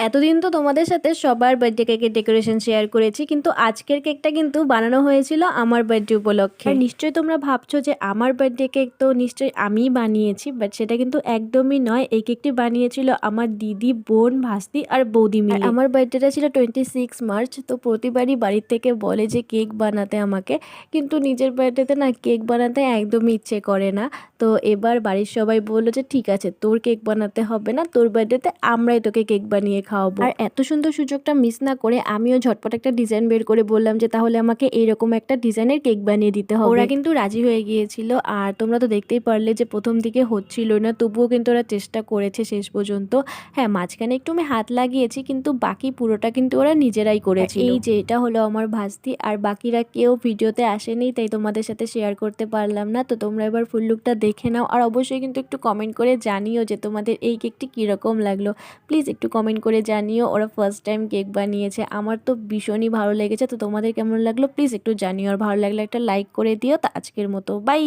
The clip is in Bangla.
এতদিন তো তোমাদের সাথে সবার বার্থডে কেকের ডেকোরেশন শেয়ার করেছি, কিন্তু আজকের কেকটা কিন্তু বানানো হয়েছিল আমার বার্থডে উপলক্ষে। আর নিশ্চয়ই তোমরা ভাবছো যে আমার বার্থডে কেক তো নিশ্চয়ই আমিই বানিয়েছি, বাট সেটা কিন্তু একদমই নয়। এই কেকটি বানিয়েছিল আমার দিদি, বোন, ভাস্তি আর বৌদি মিলে। আমার বার্থডেটা ছিল 26 মার্চ। তো প্রতিবারই বাড়ির থেকে বলে যে কেক বানাতে আমাকে, কিন্তু নিজের বার্থডেতে না কেক বানাতে একদমই ইচ্ছে করে না। তো এবার বাড়ির সবাই বললো যে ঠিক আছে, তোর কেক বানাতে হবে না, তোর বার্থডেতে আমরাই তোকে কেক বানিয়ে খাওয়াবো। আর এত সুন্দর সুযোগটা মিস না করে আমিও ঝটপট একটা ডিজাইন বের করে বললাম যে তাহলে আমাকে এইরকম একটা ডিজাইনের কেক বানিয়ে দিতে হবে। ওরা কিন্তু রাজি হয়ে গিয়েছিল। আর তোমরা তো দেখতেই পারলে যে প্রথম দিকে হচ্ছিল না, তবুও কিন্তু ওরা চেষ্টা করেছে শেষ পর্যন্ত। হ্যাঁ, মাঝখানে একটু আমি হাত লাগিয়েছি, কিন্তু বাকি পুরোটা কিন্তু ওরা নিজেরাই করেছিল। এই যে এটা হলো আমার ভাস্তি, আর বাকিরা কেউ ভিডিওতে আসেনি, তাই তোমাদের সাথে শেয়ার করতে পারলাম না। তো তোমরা এবার ফুল লুকটা দেখে নাও, আর অবশ্যই কিন্তু একটু কমেন্ট করে জানিও যে তোমাদের এই কেকটি কীরকম লাগলো। প্লিজ একটু কমেন্ট করে জানিও। ওরা ফার্স্ট টাইম কেক বানিয়েছে, আমার তো ভীষণই ভালো লেগেছে। তো তোমাদের কেমন লাগলো প্লিজ একটু জানিও, আর ভালো লাগলে একটা লাইক করে দিও। তো আজকের মতো বাই।